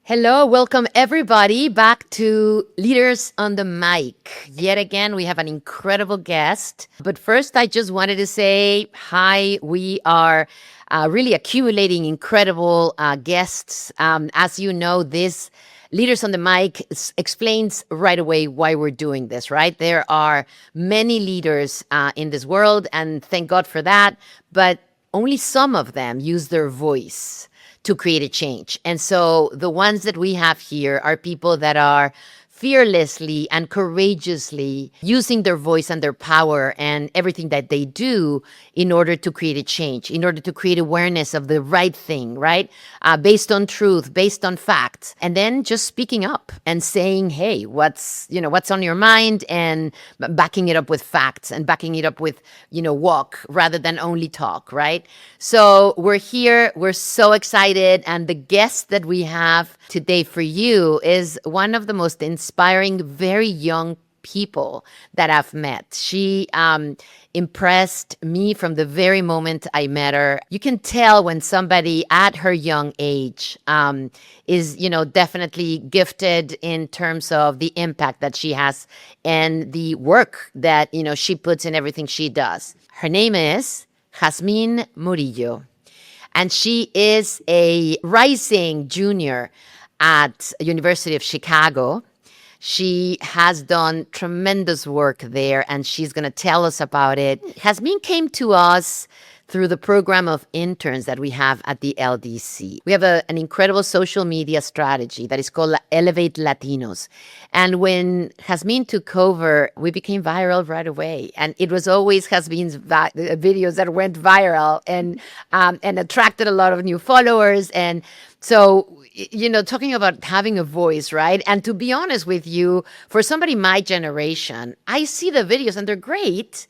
Hello, welcome everybody back to Leaders on the Mic. Yet again, we have an incredible guest. But first, I just wanted to say hi. We are really accumulating incredible guests. As you know, this Leaders on the Mic explains right away why we're doing this, right? There are many leaders in this world, and thank God for that. But only some of them use their voice to create a change. And so the ones that we have here are people that are fearlessly and courageously using their voice and their power and everything that they do in order to create a change, in order to create awareness of the right thing, right? Based on truth, based on facts, and then just speaking up and saying, hey, what's on your mind, and backing it up with facts and backing it up with, walk rather than only talk, right? So we're here. We're so excited. And the guest that we have today for you is one of the most inspiring, very young people that I've met. She impressed me from the very moment I met her. You can tell when somebody at her young age is, definitely gifted in terms of the impact that she has and the work that, she puts in everything she does. Her name is Jazmin Murillo, and she is a rising junior at University of Chicago. She has done tremendous work there, and she's going to tell us about it. Jazmin came to us through the program of interns that we have at the LDC. We have an incredible social media strategy that is called Elevate Latinos. And when Jazmin took over, we became viral right away. And it was always Jazmin's videos that went viral and attracted a lot of new followers. And so, talking about having a voice, right? And to be honest with you, for somebody my generation, I see the videos and they're great.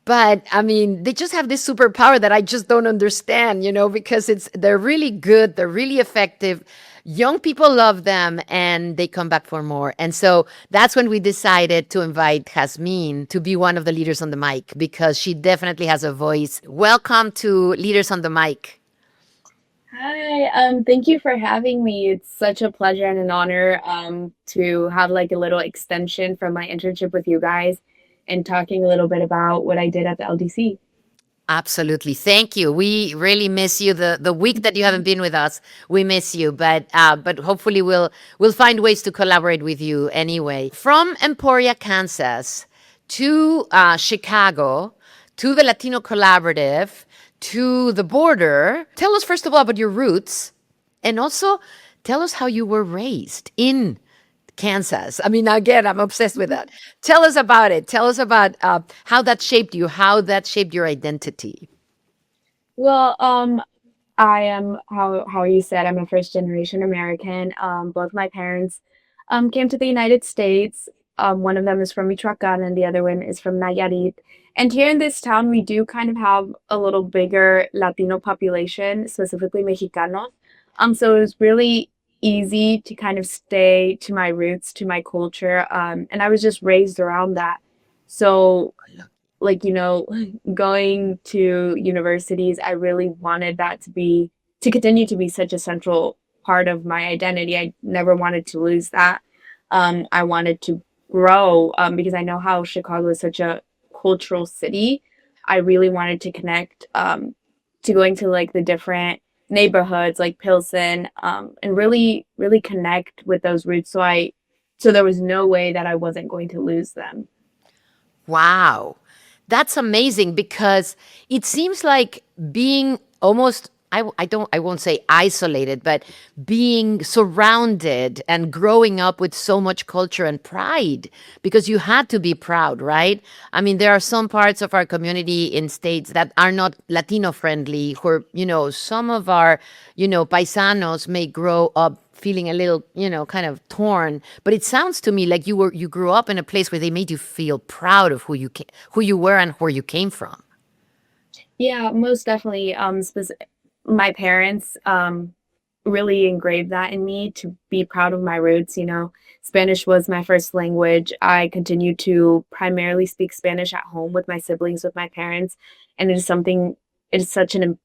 But I mean, they just have this superpower that I just don't understand, because they're really good, they're really effective. Young people love them and they come back for more. And so that's when we decided to invite Jazmin to be one of the leaders on the mic, because she definitely has a voice. Welcome to Leaders on the Mic. Hi, thank you for having me. It's such a pleasure and an honor to have like a little extension from my internship with you guys and talking a little bit about what I did at the LDC. Absolutely. Thank you. We really miss you. The week that you haven't been with us, we miss you. But hopefully we'll find ways to collaborate with you anyway. From Emporia, Kansas to Chicago to the Latino Collaborative to the border. Tell us first of all about your roots, and also tell us how you were raised in Kansas. I mean, again, I'm obsessed with that. Tell us about it. Tell us about how that shaped you, how that shaped your identity. Well, I am how you said I'm a first generation American. Both my parents came to the United States. One of them is from Michoacan and the other one is from Nayarit. And here in this town, we do kind of have a little bigger Latino population, specifically Mexicanos. So it was really easy to kind of stay to my roots, to my culture. And I was just raised around that. So like going to universities, I really wanted that to continue to be such a central part of my identity. I never wanted to lose that. I wanted to grow, because I know how Chicago is such a cultural city. I really wanted to connect, to going to like the different neighborhoods like Pilsen, and really really connect with those roots, so there was no way that I wasn't going to lose them. Wow. That's amazing, because it seems like being almost I won't say isolated, but being surrounded and growing up with so much culture and pride, because you had to be proud, right? I mean, there are some parts of our community in states that are not Latino friendly, where, some of our, paisanos may grow up feeling a little, kind of torn. But it sounds to me like you grew up in a place where they made you feel proud of who you were and where you came from. Yeah, most definitely. My parents really engraved that in me to be proud of my roots. Spanish was my first language. I continue to primarily speak Spanish at home with my siblings, with my parents, and it is such an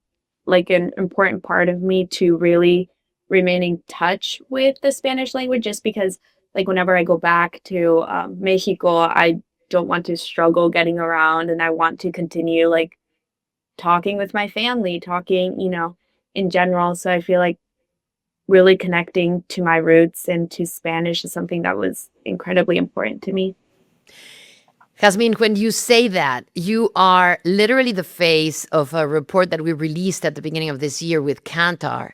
important part of me to really remain in touch with the Spanish language just because, like, whenever I go back to Mexico, I don't want to struggle getting around and I want to continue, like, talking with my family, talking, in general. So I feel like really connecting to my roots and to Spanish is something that was incredibly important to me. Jasmine, when you say that, you are literally the face of a report that we released at the beginning of this year with Kantar,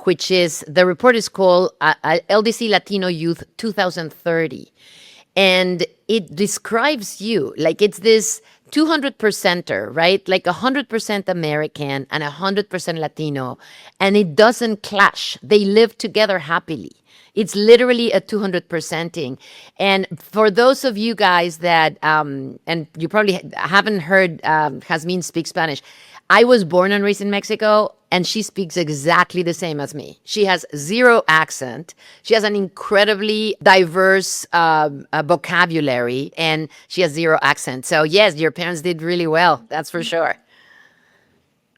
which is the report is called LDC Latino Youth 2030. And it describes you like it's this 200 percenter, right? Like 100% American and 100% Latino. And it doesn't clash, they live together happily. It's literally a 200%ing. And for those of you guys that, and you probably haven't heard Jasmine speak Spanish, I was born and raised in Mexico, and she speaks exactly the same as me. She has zero accent. She has an incredibly diverse vocabulary, and she has zero accent. So, yes, your parents did really well. That's for sure.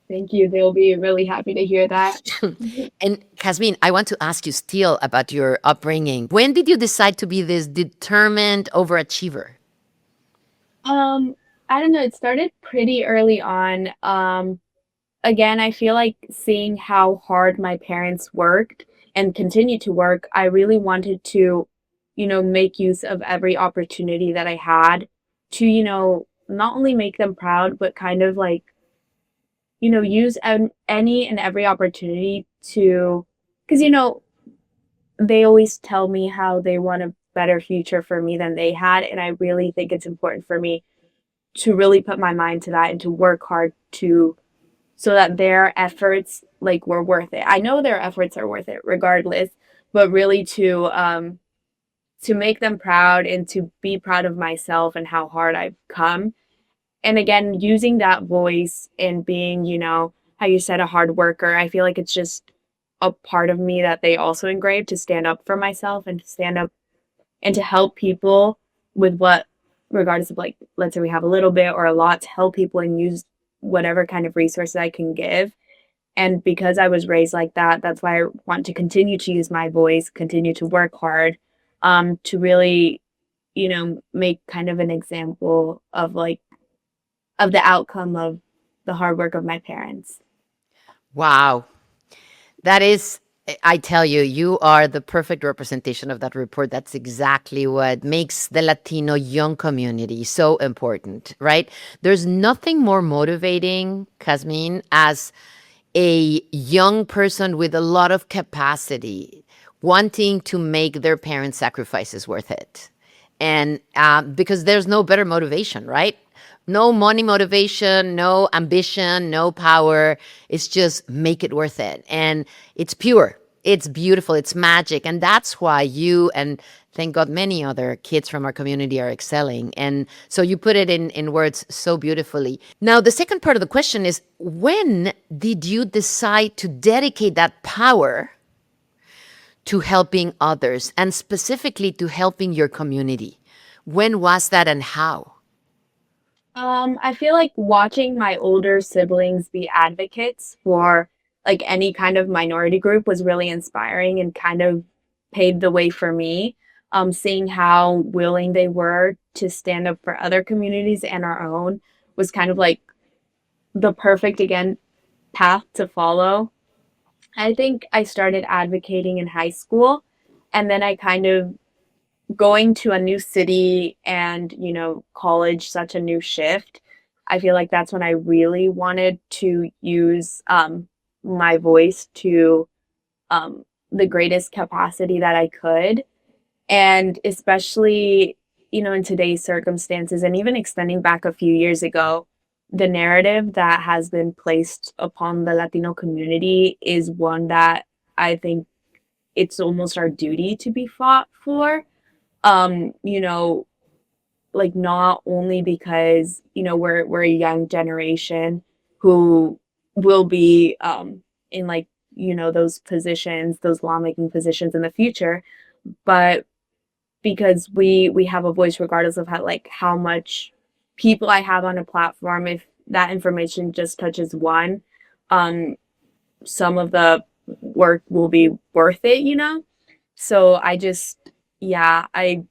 Thank you. They'll be really happy to hear that. And Jasmine, I want to ask you still about your upbringing. When did you decide to be this determined overachiever? Um, I don't know, it started pretty early on. Again, I feel like seeing how hard my parents worked and continue to work, I really wanted to, make use of every opportunity that I had to, not only make them proud, but kind of like, use any and every opportunity to, because, they always tell me how they want a better future for me than they had. And I really think it's important for me to really put my mind to that and to work hard to so that their efforts like were worth it. I know their efforts are worth it regardless, but really to make them proud and to be proud of myself and how hard I've come. And again, using that voice and being, how you said a hard worker, I feel like it's just a part of me that they also engraved to stand up for myself and to stand up and to help people with what, regardless of like, let's say we have a little bit or a lot, to help people and use whatever kind of resources I can give. And because I was raised like that, that's why I want to continue to use my voice, continue to work hard, to really, make kind of an example of like, of the outcome of the hard work of my parents. Wow. That is, I tell you, you are the perfect representation of that report. That's exactly what makes the Latino young community so important, right? There's nothing more motivating, Jasmine, as a young person with a lot of capacity wanting to make their parents' sacrifices worth it. And because there's no better motivation, right? No money motivation, no ambition, no power. It's just make it worth it. And it's pure, it's beautiful, it's magic. And that's why you and thank God many other kids from our community are excelling. And so you put it in words so beautifully. Now, the second part of the question is when did you decide to dedicate that power to helping others and specifically to helping your community? When was that and how? I feel like watching my older siblings be advocates for like any kind of minority group was really inspiring and kind of paved the way for me. Seeing how willing they were to stand up for other communities and our own was kind of like the perfect, again, path to follow. I think I started advocating in high school, and then I kind of going to a new city and, college, such a new shift. I feel like that's when I really wanted to use my voice to the greatest capacity that I could. And especially, in today's circumstances, and even extending back a few years ago, the narrative that has been placed upon the Latino community is one that I think it's almost our duty to be fought for. You know, like not only because, we're a young generation who will be in like, those positions, those lawmaking positions in the future, but because we have a voice regardless of how much people I have on a platform. If that information just touches one, some of the work will be worth it, you know? So I just, yeah, I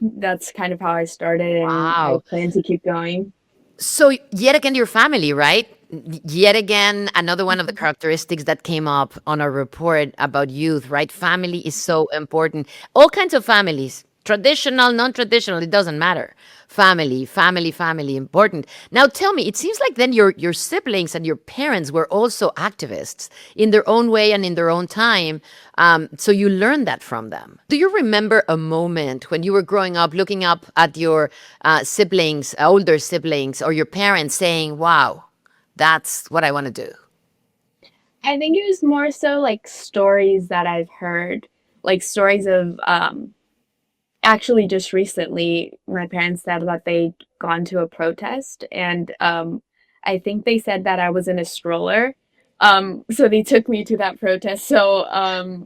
that's kind of how I started, and I Wow. plan to keep going. So yet again, your family, right? Yet again, another one of the characteristics that came up on our report about youth, right? Family is so important. All kinds of families, traditional, non-traditional, it doesn't matter. Family, family, family, important. Now tell me, it seems like then your siblings and your parents were also activists in their own way and in their own time. So you learned that from them. Do you remember a moment when you were growing up, looking up at your siblings, older siblings, or your parents saying, wow, that's what I want to do? I think it was more so like stories that I've heard, like stories of actually just recently my parents said that they'd gone to a protest, and I think they said that I was in a stroller. So they took me to that protest. So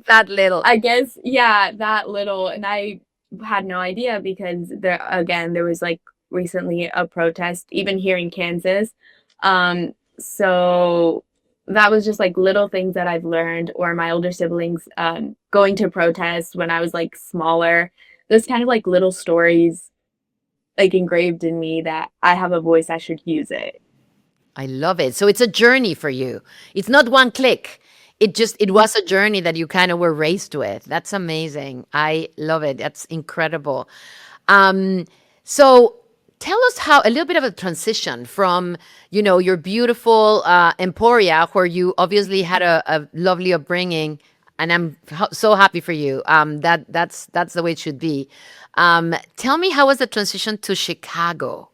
That little. I guess, yeah, that little, and I had no idea because there was like recently a protest, even here in Kansas. So that was just like little things that I've learned, or my older siblings going to protests when I was like smaller. Those kind of like little stories like engraved in me that I have a voice, I should use it. I love it. So it's a journey for you. It's not one click. It was a journey that you kind of were raised with. That's amazing. I love it. That's incredible. Um, so tell us how a little bit of a transition from, your beautiful Emporia, where you obviously had a lovely upbringing, and I'm so happy for you. That's the way it should be. Tell me, how was the transition to Chicago?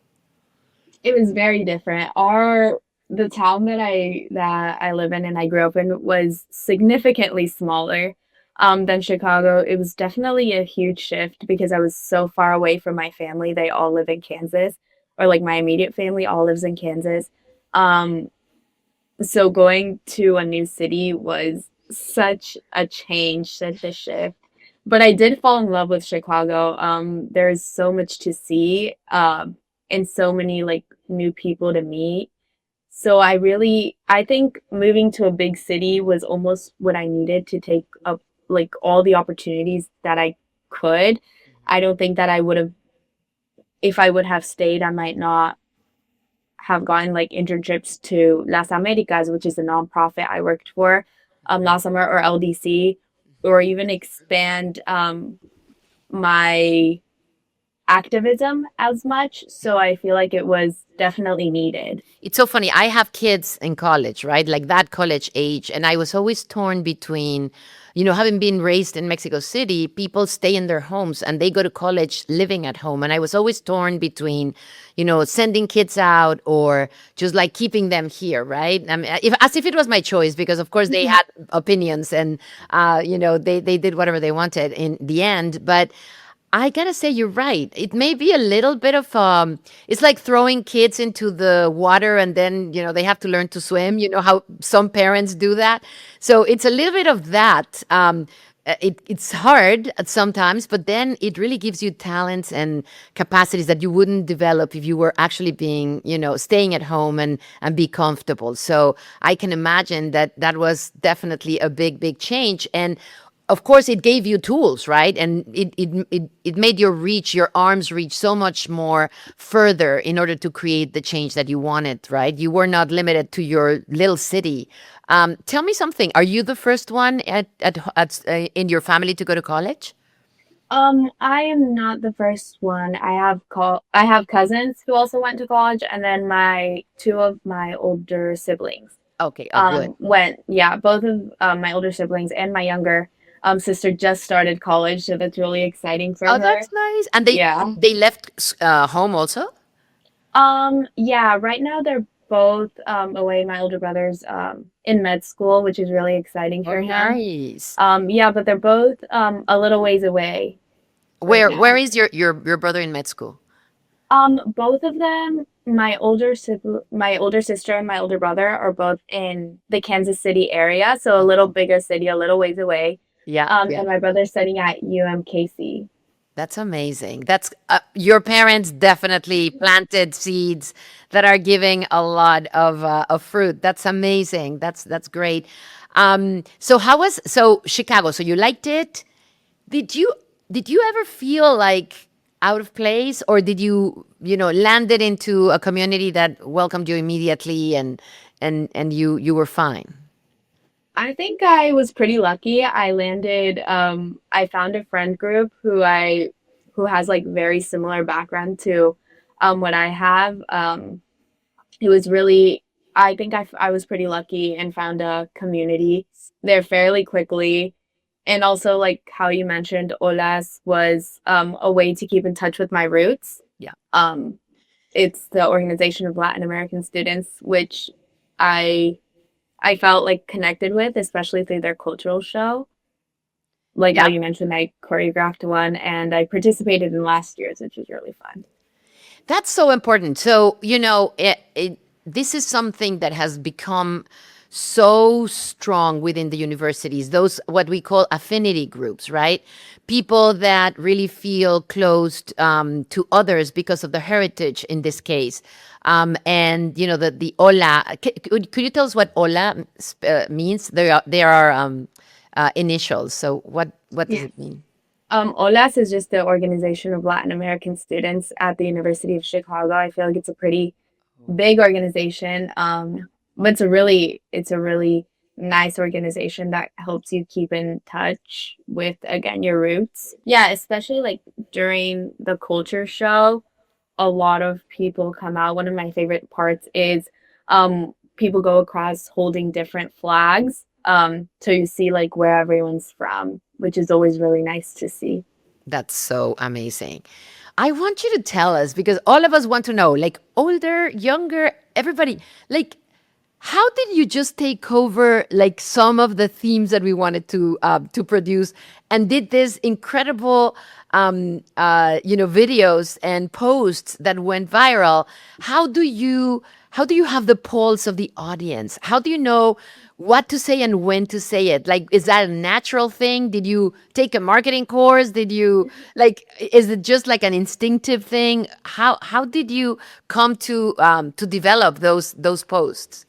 It was very different. Our The town that I live in and I grew up in was significantly smaller than Chicago. It was definitely a huge shift because I was so far away from my family. They all live in Kansas, or like my immediate family all lives in Kansas. Um, so going to a new city was such a change, such a shift. But I did fall in love with Chicago. There's so much to see, and so many like new people to meet. So I think moving to a big city was almost what I needed to take up like all the opportunities that I could. I don't think that I would have, if I would have stayed, I might not have gotten like internships to Las Americas, which is a nonprofit I worked for, last summer, or LDC, or even expand my activism as much. So I feel like it was definitely needed. It's so funny. I have kids in college, right? Like that college age. And I was always torn between, having been raised in Mexico City, people stay in their homes and they go to college living at home. And I was always torn between, sending kids out or just like keeping them here, right? I mean, as if it was my choice, because of course they had opinions and, they did whatever they wanted in the end. But I gotta say, you're right. It may be a little bit of it's like throwing kids into the water and then they have to learn to swim. You know how some parents do that. So it's a little bit of that. It's hard at sometimes, but then it really gives you talents and capacities that you wouldn't develop if you were actually being, staying at home and be comfortable. So I can imagine that that was definitely a big, big change. And of course it gave you tools, right? And it made your arms reach so much more further in order to create the change that you wanted, right? You were not limited to your little city. Tell me something. Are you the first one in your family to go to college? I am not the first one. I have cousins who also went to college, and then my two of my older siblings Okay. Oh, good. went. Yeah, both of my older siblings and my younger sister just started college, so that's really exciting for Oh, her. that's nice. And they Yeah. they left home also. Yeah, right now they're both away. My older brother's in med school, which is really exciting Oh, for him. nice. Yeah, but they're both a little ways away right Where now. is your brother in med school? Both of them, my older sister and my older brother are both in the Kansas City area, so a little bigger city, a little ways away. Yeah, yeah. And my brother's studying at UMKC. That's amazing. That's your parents definitely planted seeds that are giving a lot of fruit. That's amazing. That's great. So how was so Chicago? So you liked it? Did you did you ever feel like out of place, or did you landed into a community that welcomed you immediately and you were fine? I think I was pretty lucky. I found a friend group who has like very similar background to what I have. It was really, I was pretty lucky and found a community there fairly quickly. And also, like how you mentioned, Olas was a way to keep in touch with my roots. Yeah. Um, it's the Organization of Latin American Students, which I I felt like connected with, especially through their cultural show. Like how Yeah. you mentioned, I choreographed one and I participated in last year's, which was really fun. That's so important. So, this is something that has become so strong within the universities, those what we call affinity groups, right? People that really feel close to others because of the heritage in this case. And, the Ola, could you tell us what Ola means? There are initials. So, what does Yeah. it mean? OLAS is just the Organization of Latin American Students at the University of Chicago. I feel like it's a pretty big organization, but it's a really nice organization that helps you keep in touch with again your roots. Yeah, especially like during the culture show, a lot of people come out. One of my favorite parts is people go across holding different flags. So you see like where everyone's from, which is always really nice to see. That's so amazing. I want you to tell us because all of us want to know, like older, younger, everybody, like how did you just take over like some of the themes that we wanted to produce and did this incredible videos and posts that went viral? How do you have the pulse of the audience? How do you know what to say and when to say it? Like, is that a natural thing? Did you take a marketing course? Did you like? Is it just like an instinctive thing? How did you come to develop those posts?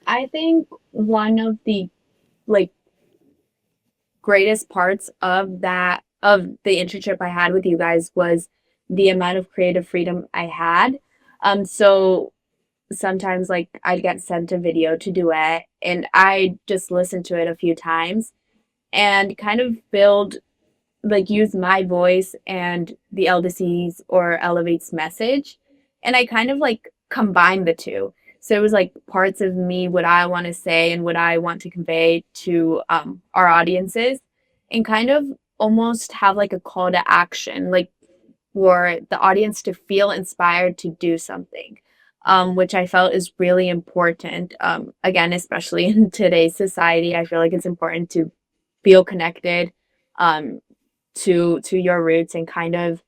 I think one of the like greatest parts of the internship I had with you guys was the amount of creative freedom I had. So sometimes like I'd get sent a video to duet and I just listen to it a few times and kind of build like use my voice and the LDC's or Elevate's message. And I kind of like combine the two. So it was like parts of me, what I want to say and what I want to convey to our audiences, and kind of almost have like a call to action, like for the audience to feel inspired to do something, which I felt is really important. Again, especially in today's society, I feel like it's important to feel connected um, to your roots and kind of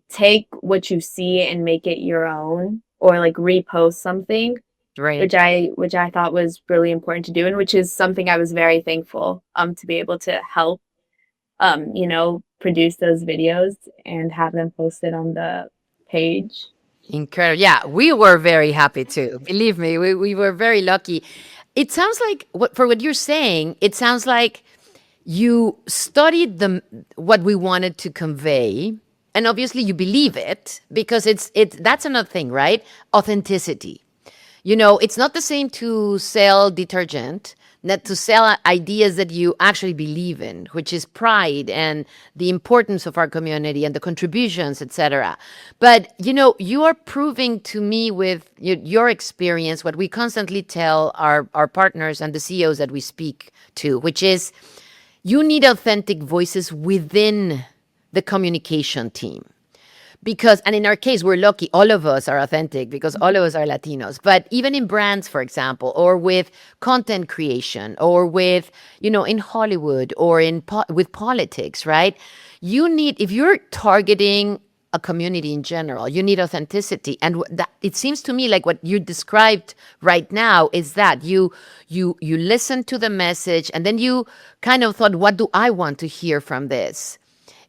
take what you see and make it your own or like repost something, Right. which I thought was really important to do and which is something I was very thankful to be able to help produce those videos and have them posted on the page. Incredible. Yeah, we were very happy too. Believe me, we were very lucky. It sounds like what you're saying, it sounds like you studied what we wanted to convey, and obviously you believe it because it's that's another thing, right? Authenticity. It's not the same to sell detergent, not to sell ideas that you actually believe in, which is pride and the importance of our community and the contributions, etc. But you are proving to me with your experience what we constantly tell our partners and the CEOs that we speak to, which is you need authentic voices within the communication team because and in our case we're lucky all of us are authentic because all of us are Latinos, but even in brands, for example, or with content creation or with in Hollywood or with politics, right? You need, if you're targeting a community in general, you need authenticity. And that, it seems to me like what you described right now is that you listen to the message and then you kind of thought, what do I want to hear from this?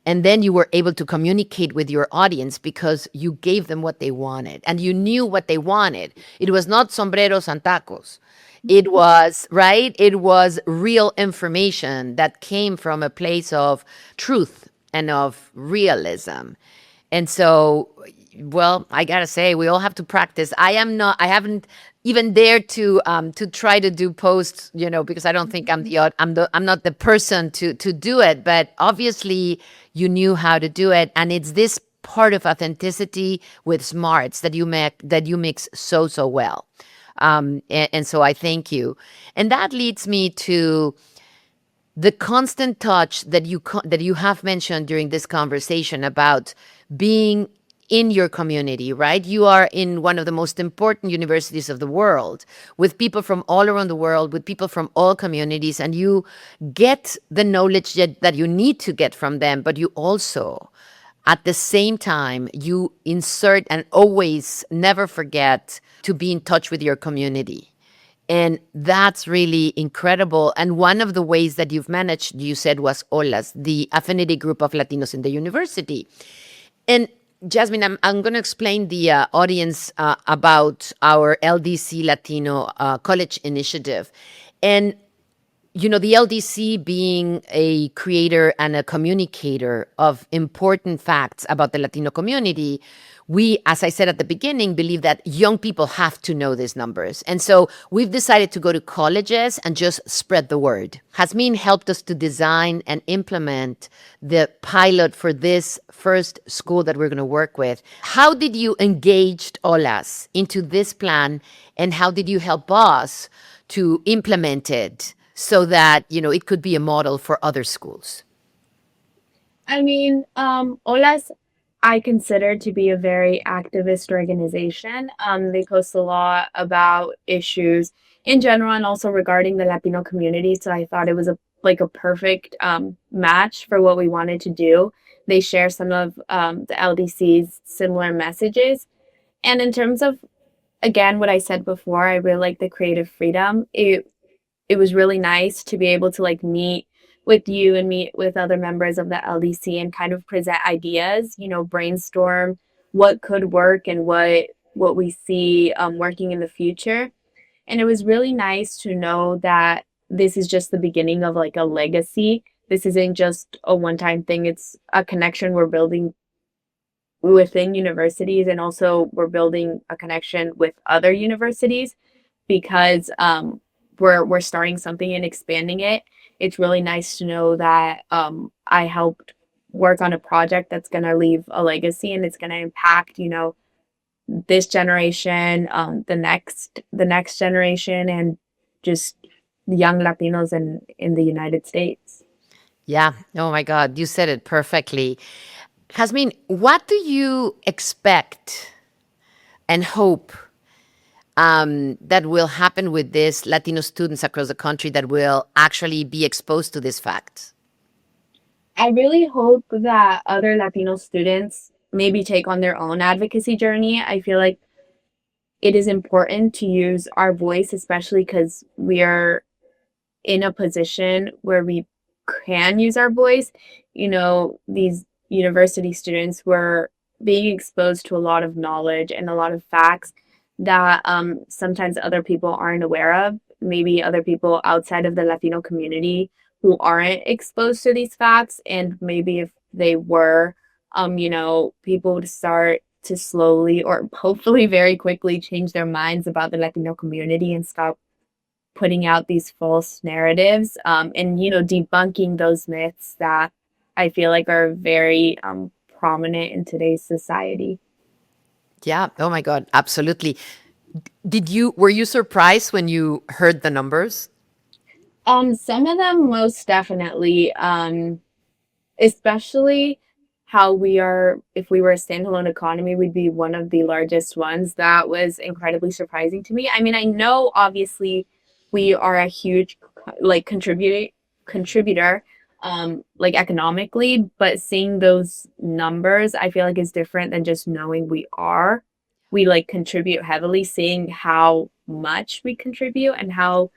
And then you were able to communicate with your audience because you gave them what they wanted and you knew what they wanted. It was not sombreros and tacos. It was, right? It was real information that came from a place of truth and of realism. And so, well, I gotta say, we all have to practice. I haven't even dared to try to do posts, because I don't think I'm not the person to do it. But obviously, you knew how to do it, and it's this part of authenticity with smarts that you mix so well. And so I thank you, and that leads me to the constant touch that you have mentioned during this conversation about being in your community, right? You are in one of the most important universities of the world with people from all around the world, with people from all communities, and you get the knowledge that you need to get from them, but you also, at the same time, you insert and always never forget to be in touch with your community. And that's really incredible. And one of the ways that you've managed, you said, was OLAS, the affinity group of Latinos in the university. And Jazmin, I'm going to explain the audience about our LDC Latino College Initiative. And the LDC being a creator and a communicator of important facts about the Latino community, we, as I said at the beginning, believe that young people have to know these numbers. And so we've decided to go to colleges and just spread the word. Jazmin helped us to design and implement the pilot for this first school that we're going to work with. How did you engage OLAS into this plan, and how did you help us to implement it so that, it could be a model for other schools? I mean, OLAS, I consider to be a very activist organization. They post a lot about issues in general and also regarding the Latino community. So I thought it was a perfect match for what we wanted to do. They share some of the LDC's similar messages. And in terms of, again, what I said before, I really like the creative freedom. It was really nice to be able to meet with you and meet with other members of the LDC and kind of present ideas, brainstorm what could work and what we see working in the future. And it was really nice to know that this is just the beginning of a legacy. This isn't just a one-time thing. It's a connection we're building within universities, and also we're building a connection with other universities because we're starting something and expanding it. It's really nice to know that I helped work on a project that's going to leave a legacy and it's going to impact, this generation, the next generation, and just young Latinos in the United States. Yeah. Oh my God. You said it perfectly. Jazmin, what do you expect and hope that will happen with these Latino students across the country that will actually be exposed to these facts? I really hope that other Latino students maybe take on their own advocacy journey. I feel like it is important to use our voice, especially because we are in a position where we can use our voice. These university students were being exposed to a lot of knowledge and a lot of facts that sometimes other people aren't aware of. Maybe other people outside of the Latino community who aren't exposed to these facts. And maybe if they were, people would start to slowly or hopefully very quickly change their minds about the Latino community and stop putting out these false narratives, and debunking those myths that I feel like are very prominent in today's society. Yeah. Oh my God. Absolutely. Were you surprised when you heard the numbers? Some of them most definitely, especially how we are, if we were a standalone economy, we'd be one of the largest ones. That was incredibly surprising to me. I mean, I know obviously we are a huge contributor economically, but seeing those numbers, I feel like is different than just knowing we contribute heavily. Seeing how much we contribute and how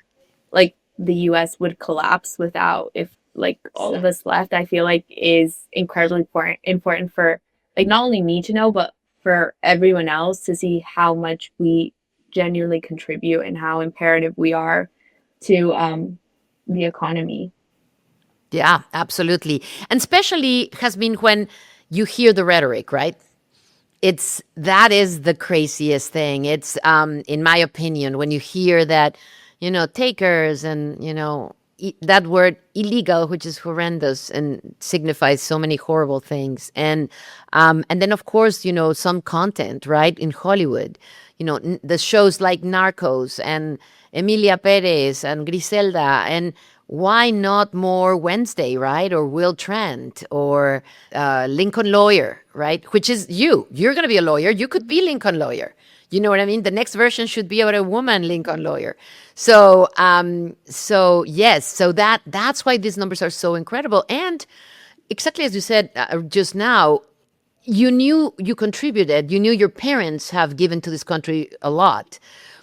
the US would collapse without if like all of us left, I feel like is incredibly important for like not only me to know, but for everyone else to see how much we genuinely contribute and how imperative we are to the economy. Yeah, absolutely. And especially has been when you hear the rhetoric, right? It's that is the craziest thing. It's in my opinion, when you hear that, takers and, that word illegal, which is horrendous and signifies so many horrible things. And then of course, some content, right, in Hollywood, the shows like Narcos and Emilia Perez and Griselda, and why not more Wednesday, right? Or Will Trent or Lincoln Lawyer, right? Which is you. You're going to be a lawyer. You could be Lincoln Lawyer. You know what I mean? The next version should be about a woman Lincoln Lawyer. So yes, so that's why these numbers are so incredible. And exactly as you said just now, you knew you contributed. You knew your parents have given to this country a lot.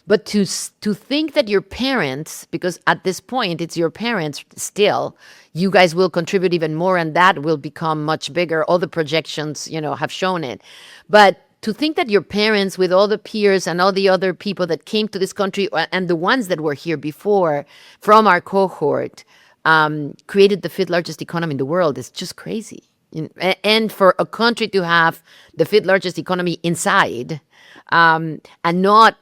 But to think that your parents, because at this point it's your parents still, you guys will contribute even more, and that will become much bigger. All the projections, have shown it. But to think that your parents, with all the peers and all the other people that came to this country and the ones that were here before from our cohort, created the fifth largest economy in the world is just crazy. And for a country to have the fifth largest economy inside, and not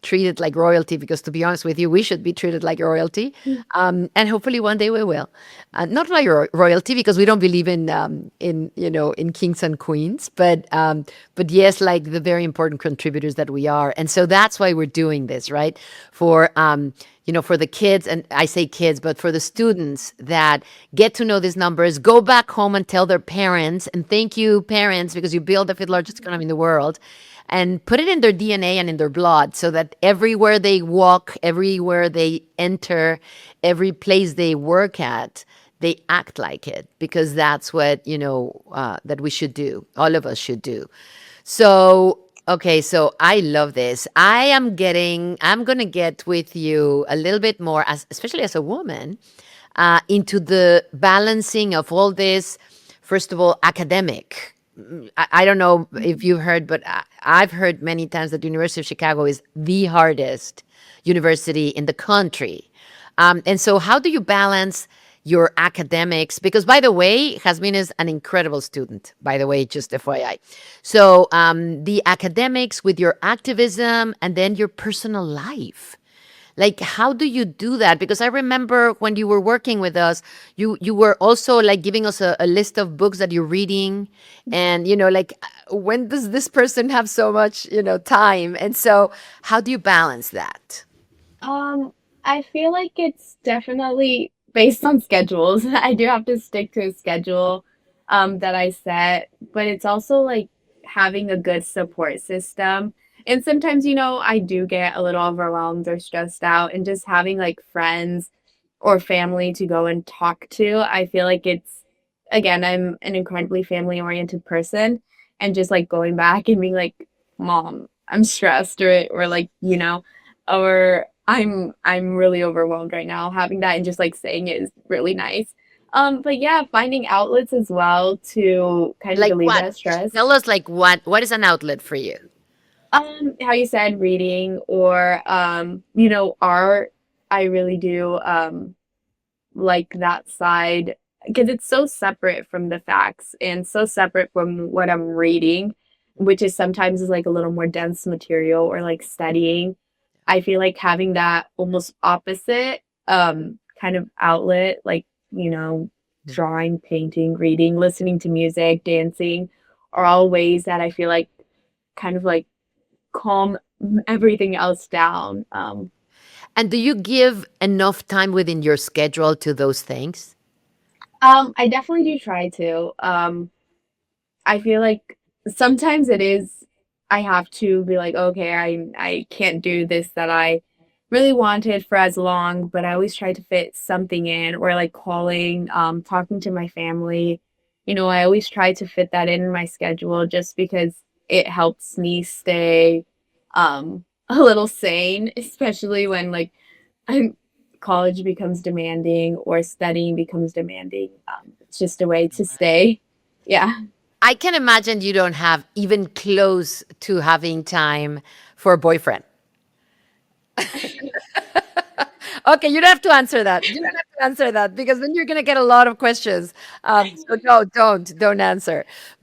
treated like royalty, because to be honest with you, we should be treated like royalty. And hopefully one day we will. Not like royalty, because we don't believe in kings and queens, but yes, like the very important contributors that we are. And so that's why we're doing this, right? For the kids, and I say kids, but for the students that get to know these numbers, go back home and tell their parents, and thank you, parents, because you build the fifth largest economy in the world, and put it in their DNA and in their blood, so that everywhere they walk, everywhere they enter, every place they work at, they act like it, because that's what, that we should do. All of us should do. So, okay, so I love this. I'm going to get with you a little bit more, especially as a woman, into the balancing of all this. First of all, academic. I don't know if you've heard, but I've heard many times that the University of Chicago is the hardest university in the country. And so, how do you balance your academics? Because, by the way, Jasmine is an incredible student, by the way, just FYI. So, the academics with your activism and then your personal life. Like, how do you do that? Because I remember when you were working with us, you were also like giving us a list of books that you're reading, and like, when does this person have so much time? And so, how do you balance that? Um, I feel like it's definitely based on schedules. I do have to stick to a schedule that I set, but it's also like having a good support system. And sometimes, I do get a little overwhelmed or stressed out, and just having like friends or family to go and talk to. I feel like it's, again, I'm an incredibly family oriented person, and just like going back and being like, Mom, I'm stressed, or like, or I'm really overwhelmed right now. Having that and just like saying it is really nice. But yeah, finding outlets as well to kind of Like relieve what? that stress. Tell us, like, what is an outlet for you? How you said reading, or art. I really do like that side, because it's so separate from the facts and so separate from what I'm reading, which is sometimes is like a little more dense material or like studying. I feel like having that almost opposite kind of outlet, like, drawing, painting, reading, listening to music, dancing, are all ways that I feel like kind of like calm everything else down. And do you give enough time within your schedule to those things? I definitely do try to. I feel like sometimes it is, I have to be like, okay, I can't do this that I really wanted for as long, but I always try to fit something in, or like calling, talking to my family. I always try to fit that in my schedule, just because it helps me stay a little sane, especially when like I'm college becomes demanding or studying becomes demanding, it's just a way to stay. Yeah. I can imagine you don't have even close to having time for a boyfriend. Okay, you don't have to answer that. You don't have to answer that because then you're going to get a lot of questions. So no, don't answer.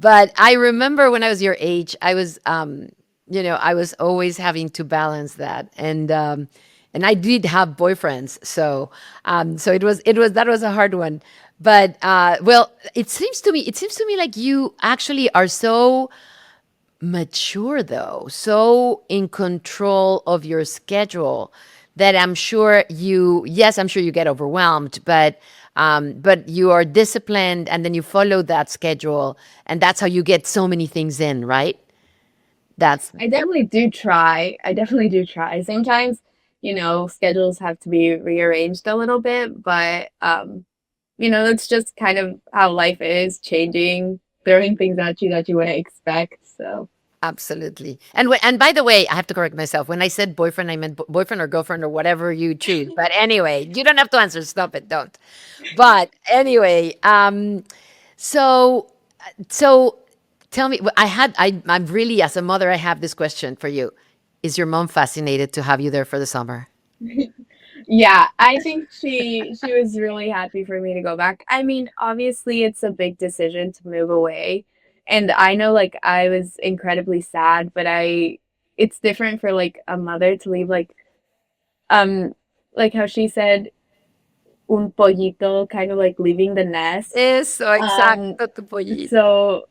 But I remember when I was your age, I was, I was always having to balance that, and I did have boyfriends, so that was a hard one. But well, it seems to me like you actually are so mature though, so in control of your schedule that I'm sure yes, I'm sure you get overwhelmed, but you are disciplined and then you follow that schedule and that's how you get so many things in, right? That's I definitely do try. I definitely do try. Sometimes, schedules have to be rearranged a little bit, but it's just kind of how life is, changing, throwing things at you that you wouldn't expect. So, absolutely. And by the way, I have to correct myself. When I said boyfriend, I meant boyfriend or girlfriend or whatever you choose. But anyway, you don't have to answer. Stop it. Don't. But anyway, so so tell me, I'm really, as a mother, I have this question for you. Is your mom fascinated to have you there for the summer? yeah, I think she was really happy for me to go back. I mean, obviously it's a big decision to move away. And I know like I was incredibly sad, but I it's different for like a mother to leave um like how she said un pollito, kind of like leaving the nest. Eso, Um exacto, tu pollito. so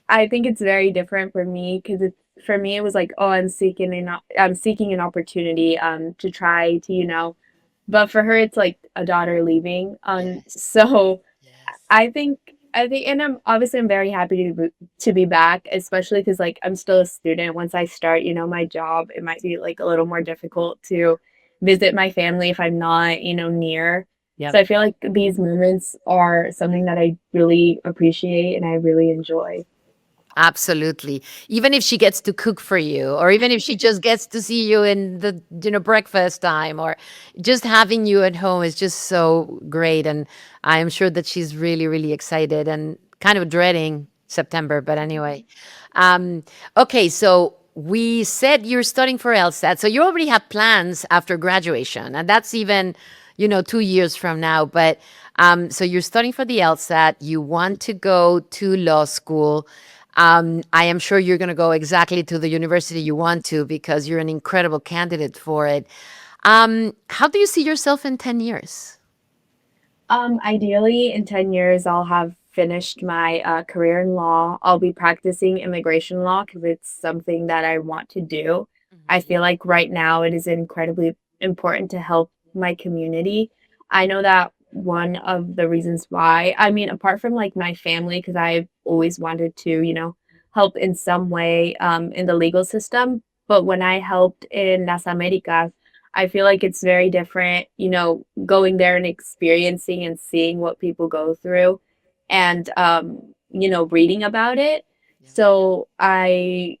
I think it's very different for me because for me it was like, oh, I'm seeking an opportunity to try to, but for her it's like a daughter leaving. Yes, So yes. I think, and I'm very happy to be back, especially because like I'm still a student. Once I start, my job, it might be like a little more difficult to visit my family if I'm not, near. So Yep. I feel like these moments are something that I really appreciate and I really enjoy. Absolutely. Even if she gets to cook for you, or even if she just gets to see you in the, breakfast time, or just having you at home is just so great. And I am sure that she's really, really excited and kind of dreading September. But anyway, um, okay. So we said you're studying for LSAT. So you already have plans after graduation, and that's even, 2 years from now. But so you're studying for the LSAT. You want to go to law school. I am sure you're going to go exactly to the university you want to because you're an incredible candidate for it. How do you see yourself in 10 years? Ideally, in 10 years, I'll have finished my career in law. I'll be practicing immigration law because it's something that I want to do. I Mhm. feel like right now it is incredibly important to help my community. I know that one of the reasons why, I mean, apart from like my family, because I've always wanted to, help in some way in the legal system. But when I helped in Las Americas, I feel like it's very different, going there and experiencing and seeing what people go through and, reading about it. Yeah. So I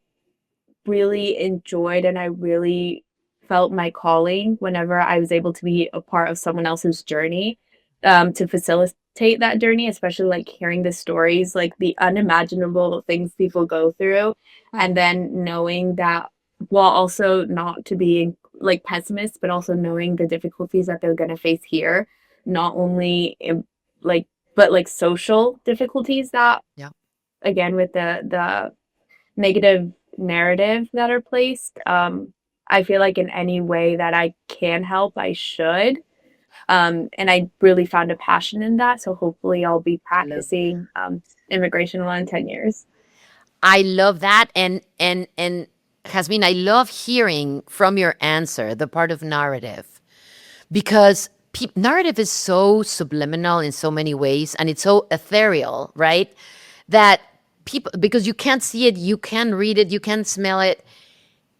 really enjoyed and I really felt my calling whenever I was able to be a part of someone else's journey, to facilitate that journey, especially like hearing the stories, like the unimaginable things people go through, and then knowing that while also not to be like pessimist, but also knowing the difficulties that they're going to face here, not only like, but like social difficulties that Yeah. again with the negative narrative that are placed. I feel like in any way that I can help, I should. And I really found a passion in that. So hopefully I'll be I love it. practicing immigration law in 10 years. I love that. And Jasmine, I love hearing from your answer the part of narrative because narrative is so subliminal in so many ways and it's so ethereal, right? That people, because you can't see it, you can read it, you can smell it,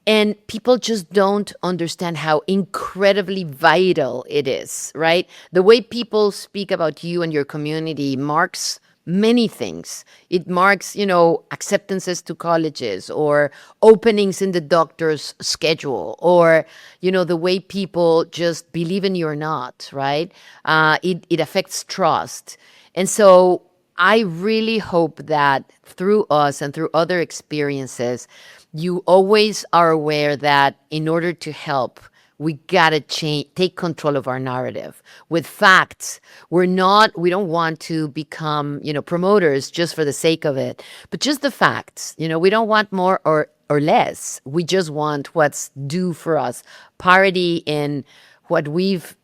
and people just don't understand how incredibly vital it is, right? The way people speak about you and your community marks many things. It marks, acceptances to colleges or openings in the doctor's schedule or, the way people just believe in you or not, right? It affects trust. And so I really hope that through us and through other experiences, you always are aware that in order to help, we gotta take control of our narrative with facts. We don't want to become, promoters just for the sake of it, but just the facts. We don't want more or less. We just want what's due for us. Parity in what we've,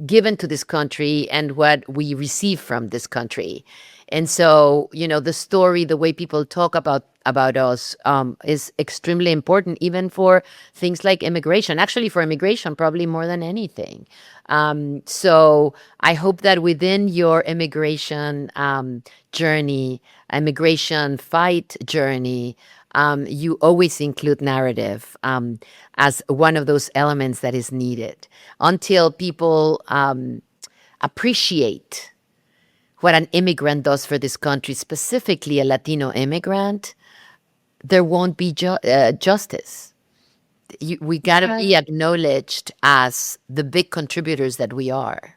given to this country and what we receive from this country. And so, the story, the way people talk about us is extremely important, even for things like immigration. Actually, for immigration, probably more than anything. So I hope that within your immigration journey, immigration fight journey, you always include narrative as one of those elements that is needed until people appreciate what an immigrant does for this country, specifically a Latino immigrant. There won't be justice. We got to be acknowledged as the big contributors that we are.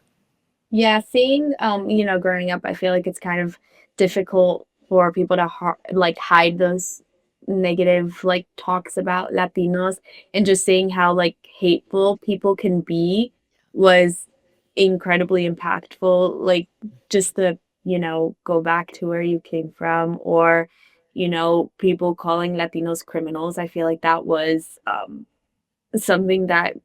Yeah, seeing, growing up, I feel like it's kind of difficult for people to like hide those negative like talks about Latinos, and just seeing how like hateful people can be was incredibly impactful. Like just the, go back to where you came from, or, people calling Latinos criminals. I feel like that was something that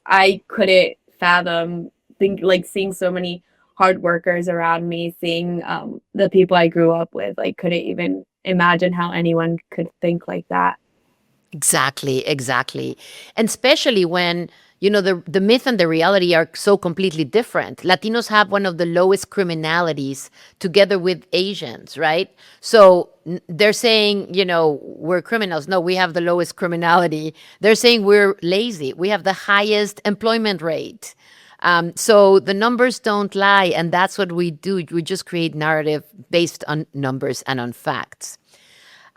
I couldn't fathom, think like seeing so many hard workers around me, seeing the people I grew up with, like couldn't even imagine how anyone could think like that. Exactly, exactly. And especially when, the myth and the reality are so completely different. Latinos have one of the lowest criminalities together with Asians, right? So they're saying, we're criminals. No, we have the lowest criminality. They're saying we're lazy. We have the highest employment rate. So the numbers don't lie. And that's what we do. We just create narrative based on numbers and on facts.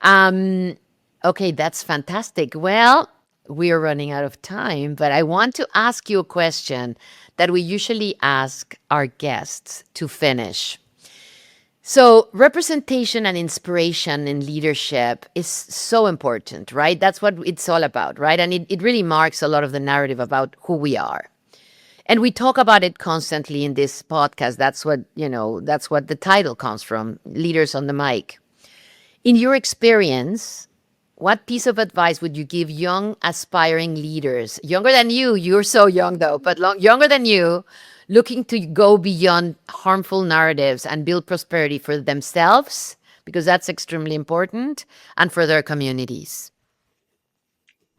Okay, that's fantastic. Well, we are running out of time, but I want to ask you a question that we usually ask our guests to finish. So, representation and inspiration in leadership is so important, right? That's what it's all about, right? And it really marks a lot of the narrative about who we are. And we talk about it constantly in this podcast. That's what the title comes from, Leaders on the Mic. In your experience, what piece of advice would you give young aspiring leaders, younger than you? You're so young though, but younger than you, looking to go beyond harmful narratives and build prosperity for themselves, because that's extremely important, and for their communities?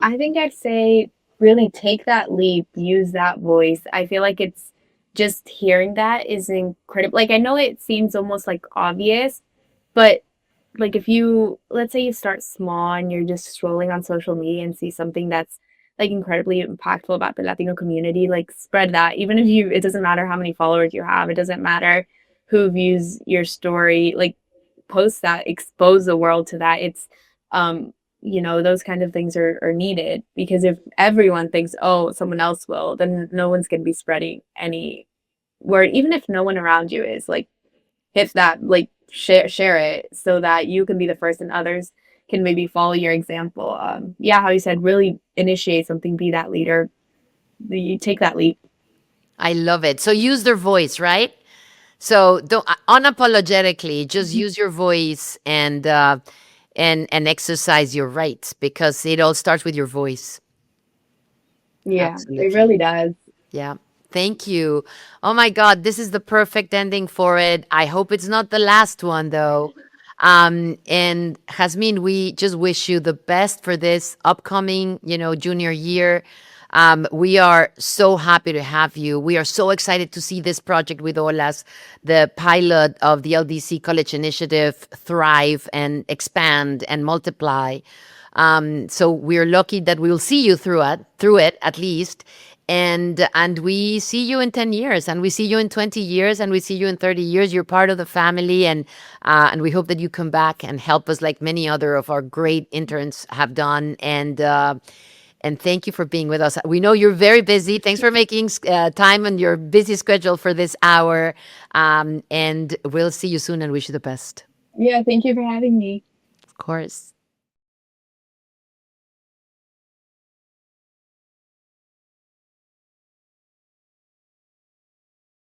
I think I'd say really take that leap, use that voice. I feel like it's just hearing that is incredible. Like I know it seems almost like obvious, but like if you, let's say you start small and you're just scrolling on social media and see something that's like incredibly impactful about the Latino community, like spread that. Even if you, it doesn't matter how many followers you have, it doesn't matter who views your story, like post that, expose the world to that. It's those kind of things are needed, because if everyone thinks, oh, someone else will, then no one's going to be spreading any word, even if no one around you is. Like hit that, like share it so that you can be the first and others can maybe follow your example. Yeah, how you said, really initiate something, be that leader, you take that leap. I love it. So use their voice, right? So don't unapologetically just use your voice and exercise your rights, because it all starts with your voice. Yeah, it Absolutely. really does. Yeah. Thank you. Oh my God, this is the perfect ending for it. I hope it's not the last one, though. And Jazmin, we just wish you the best for this upcoming, junior year. We are so happy to have you. We are so excited to see this project with Olas, the pilot of the LDC College Initiative, thrive and expand and multiply. So we're lucky that we'll see you through it at least. and we see you in 10 years, and we see you in 20 years, and we see you in 30 years. You're part of the family, and we hope that you come back and help us like many other of our great interns have done. And thank you for being with us. We know you're very busy. Thanks for making time on your busy schedule for this hour. And we'll see you soon and wish you the best. Yeah, thank you for having me. Of course.